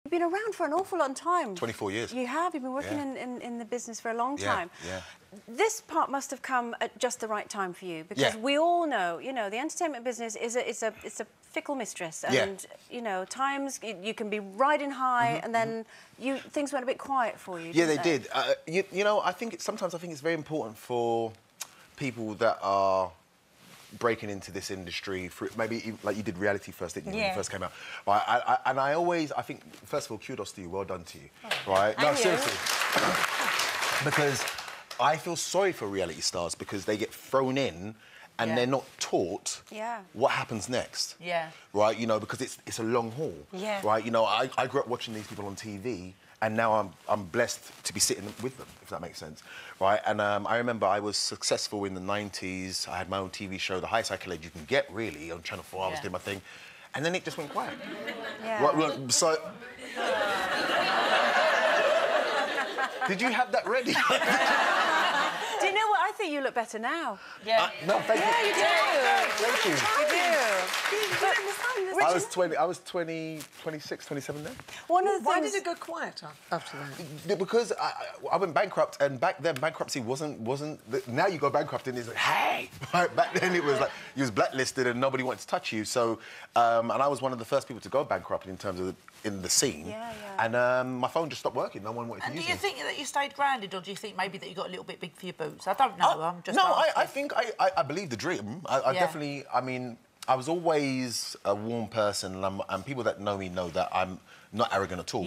You've been around for an awful long time. 24 years. You have. You've been working in the business for a long time. Yeah. This part must have come at just the right time for you, because we all know, you know, the entertainment business is a fickle mistress, and you know, times you can be riding high, and then things went a bit quiet for you. Yeah, they did. You know, sometimes I think it's very important for people that are breaking into this industry, for maybe even, like you did reality first, didn't you, when you first came out? Right, I think, first of all, kudos to you, well done to you, right? No, seriously. Because I feel sorry for reality stars, because they get thrown in and they're not taught what happens next. Yeah. Right, you know, because it's a long haul. Yeah. Right, you know, I grew up watching these people on TV, and now I'm blessed to be sitting with them, if that makes sense, right? And I remember I was successful in the 90s. I had my own TV show, the highest accolade you can get, really, on Channel 4. I was doing my thing. And then it just went quiet. Yeah. Right, so... Did you have that ready? Do you know what? I think you look better now. Yeah. No, thank you. Yeah, you do. Thank you. You do. I was 26, 27 then. One of the Why things... did it go quiet after that? Because I went bankrupt, and back then bankruptcy wasn't. Now you go bankrupt and it's like, hey. Right, back then it was like you was blacklisted and nobody wanted to touch you. So, and I was one of the first people to go bankrupt in terms of in the scene. Yeah. And my phone just stopped working. No one wanted to use it. And do you think that you stayed grounded, or do you think maybe that you got a little bit big for your boots? I don't know. I'm just I think I believe the dream. I definitely. I mean, I was always a warm person, and people that know me know that I'm not arrogant at all,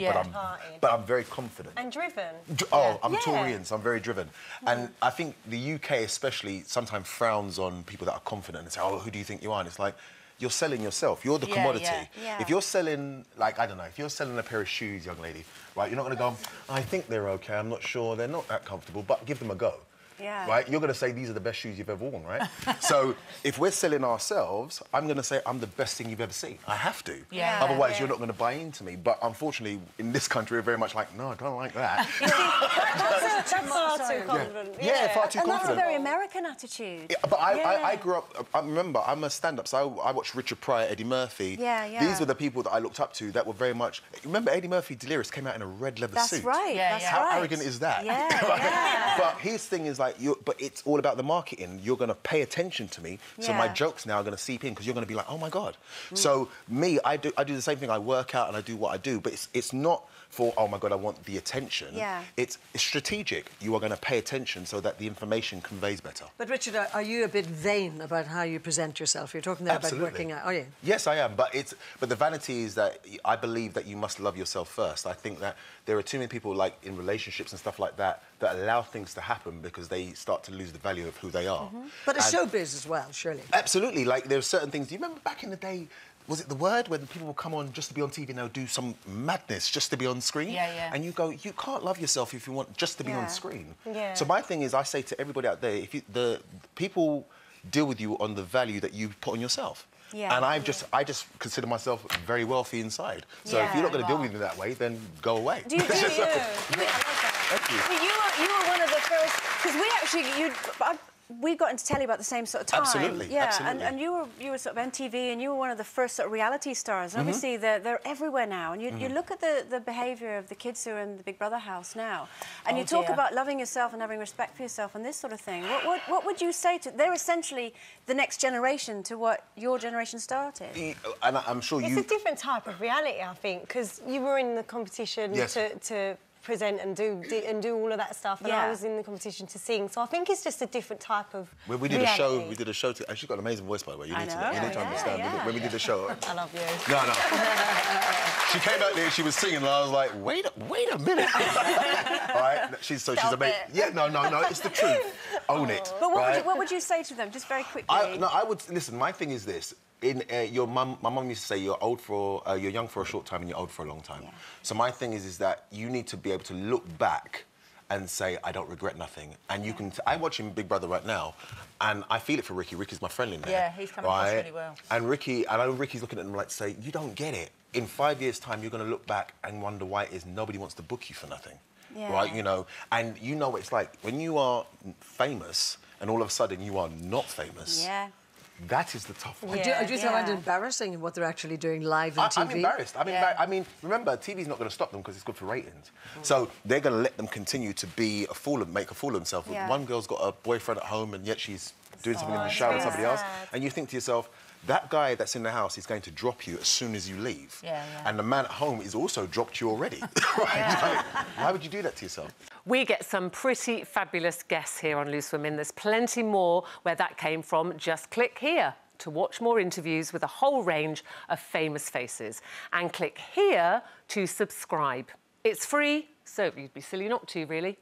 but I'm very confident. And driven. I'm Taurian, so I'm very driven. And I think the UK especially sometimes frowns on people that are confident and say, oh, who do you think you are? And it's like, you're selling yourself. You're the commodity. If you're selling, like, I don't know, if you're selling a pair of shoes, young lady, right, you're not going to go, I think they're OK, I'm not sure, they're not that comfortable, but give them a go. Yeah. Right? You're going to say these are the best shoes you've ever worn, right? So if we're selling ourselves, I'm going to say I'm the best thing you've ever seen. I have to. Yeah. Otherwise, you're not going to buy into me. But unfortunately, in this country, we're very much like, no, I don't like that. That's far too confident. Yeah, far too confident. And that's a very American attitude. Yeah, but I grew up... I remember, I'm a stand-up, so I watched Richard Pryor, Eddie Murphy. These were the people that I looked up to that were very much... Remember Eddie Murphy, Delirious, came out in a red leather suit? That's right. How arrogant is that? Yeah. But his thing is like, but it's all about the marketing. You're going to pay attention to me, so my jokes now are going to seep in, because you're going to be like, oh, my God. So me, I do the same thing. I work out and I do what I do, but it's not for, oh, my God, I want the attention. Yeah. It's strategic. You are going to pay attention so that the information conveys better. But, Richard, are you a bit vain about how you present yourself? You're talking there about working out, are you? Yes, I am, but the vanity is that I believe that you must love yourself first. I think that there are too many people, like, in relationships and stuff like that, that allow things to happen because they start to lose the value of who they are. But a showbiz as well, surely. Absolutely. Like, there are certain things... Do you remember back in the day, was it The Word, when people would come on just to be on TV and they'll do some madness just to be on screen? Yeah. And you go, you can't love yourself if you want just to be on screen. Yeah. So my thing is, I say to everybody out there, if the people deal with you on the value that you put on yourself. Yeah. And I just consider myself very wealthy inside. So if you're not going to deal with me that way, then go away. Do you? Thank you. You were one of the first, because we actually we got into telly about the same sort of time. Absolutely. Yeah. Absolutely. And you were sort of MTV, and you were one of the first sort of reality stars. And obviously they're everywhere now. And you look at the behaviour of the kids who are in the Big Brother house now, and you talk about loving yourself and having respect for yourself and this sort of thing. What would you say to... They're essentially the next generation to what your generation started. And I'm sure it's a different type of reality, I think, because you were in the competition to present and do all of that stuff, and I was in the competition to sing. So I think it's just a different type of we did reality. We did a show. She's got an amazing voice, by the way. You need to understand. Yeah. When we did the show, I love you. No. She came out there and she was singing, and I was like, wait a minute. All right, she's amazing. Yeah, no, it's the truth. Own it. But what would you say to them, just very quickly? I would listen. My thing is this. My mum used to say you're young for a short time and you're old for a long time. Yeah. So my thing is that you need to be able to look back and say, I don't regret nothing. And you can... I'm watching Big Brother right now, and I feel it for Ricky. Ricky's my friend in there. Yeah, he's coming across really well. And I know Ricky's looking at him like to say, you don't get it. In 5 years' time, you're going to look back and wonder why it is nobody wants to book you for nothing. Yeah. Right, you know? And you know what it's like. When you are famous and all of a sudden you are not famous... Yeah. That is the tough one. Yeah. Do you find it embarrassing what they're actually doing live on TV? I'm embarrassed. I mean, remember, TV's not going to stop them because it's good for ratings. So they're going to let them continue to be a fool, make a fool of themselves. One girl's got a boyfriend at home and yet she's doing something in the shower with somebody else. And you think to yourself, that guy that's in the house is going to drop you as soon as you leave. And the man at home is also dropped you already. Right? Why would you do that to yourself? We get some pretty fabulous guests here on Loose Women. There's plenty more where that came from. Just click here to watch more interviews with a whole range of famous faces. And click here to subscribe. It's free, so you'd be silly not to, really.